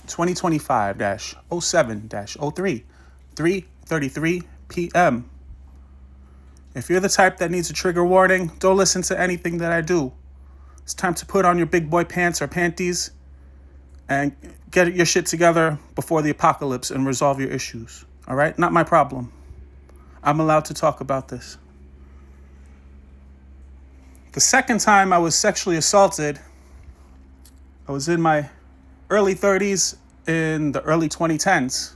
2025-07-03, 3:33 p.m. If you're the type that needs a trigger warning, don't listen to anything that I do. It's time to put on your big boy pants or panties and get your shit together before the apocalypse and resolve your issues. All right? Not my problem. I'm allowed to talk about this. The second time I was sexually assaulted, I was in my early 30s in the early 2010s.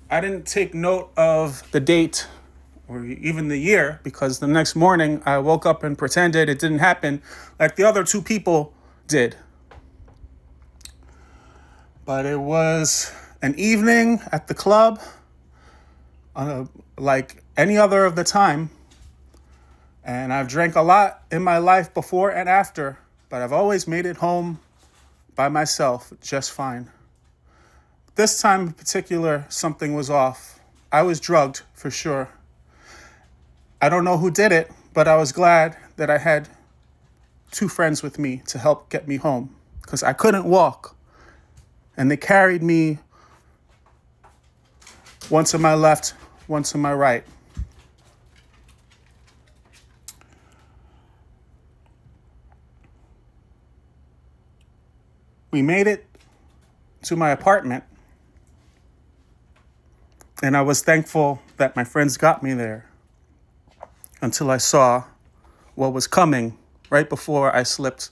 I didn't take note of the date or even the year because the next morning I woke up and pretended it didn't happen like the other two people did. But it was an evening at the club, like any other of the time. And I've drank a lot in my life before and after, but I've always made it home by myself just fine. This time in particular, something was off. I was drugged for sure. I don't know who did it, but I was glad that I had two friends with me to help get me home because I couldn't walk. And they carried me one to my left, one to my right. We made it to my apartment, and I was thankful that my friends got me there until I saw what was coming right before I slipped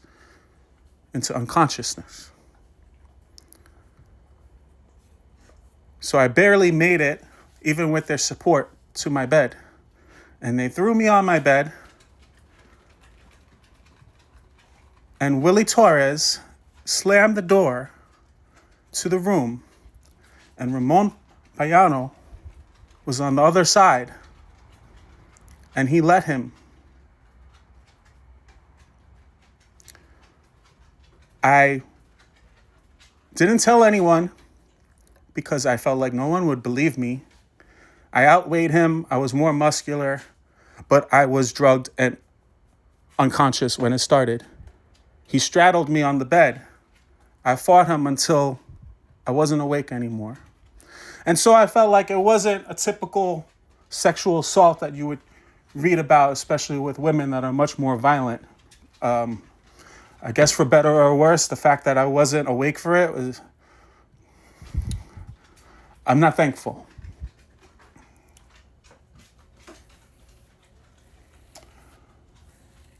into unconsciousness. So I barely made it, even with their support, to my bed. And they threw me on my bed, and Willie Torres slammed the door to the room, and Ramon Payano was on the other side, and he let him. I didn't tell anyone because I felt like no one would believe me. I outweighed him. I was more muscular, but I was drugged and unconscious when it started. He straddled me on the bed. I fought him until I wasn't awake anymore. And so I felt like it wasn't a typical sexual assault that you would read about, especially with women that are much more violent. I guess for better or worse, the fact that I wasn't awake for it was, I'm not thankful.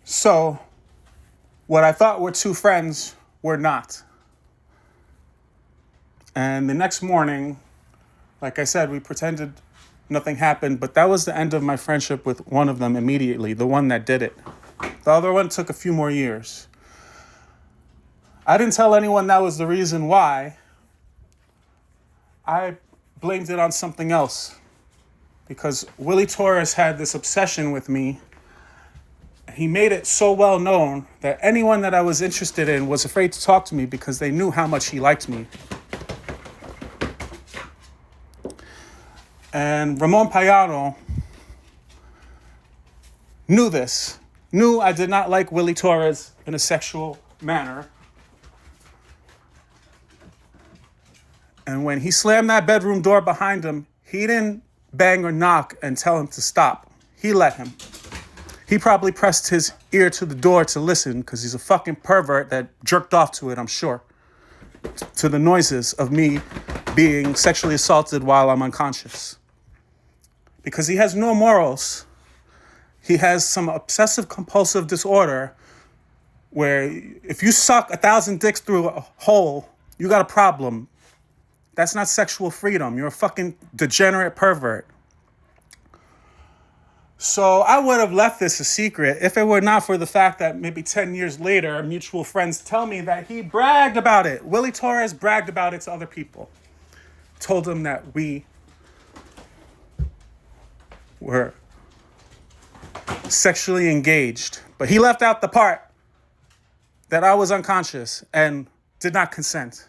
So what I thought were two friends were not. And the next morning, like I said, we pretended nothing happened, but that was the end of my friendship with one of them immediately, the one that did it. The other one took a few more years. I didn't tell anyone that was the reason why. I blamed it on something else because Willie Torres had this obsession with me. He made it so well known that anyone that I was interested in was afraid to talk to me because they knew how much he liked me. And Ramon Payano knew this, knew I did not like Willie Torres in a sexual manner. And when he slammed that bedroom door behind him, he didn't bang or knock and tell him to stop. He let him. He probably pressed his ear to the door to listen because he's a fucking pervert that jerked off to it, I'm sure, to the noises of me being sexually assaulted while I'm unconscious. Because he has no morals. He has some obsessive compulsive disorder where if you suck 1,000 dicks through a hole, you got a problem. That's not sexual freedom. You're a fucking degenerate pervert. So I would have left this a secret if it were not for the fact that maybe 10 years later, mutual friends tell me that he bragged about it. Willie Torres bragged about it to other people. Told them that we were sexually engaged. But he left out the part that I was unconscious and did not consent.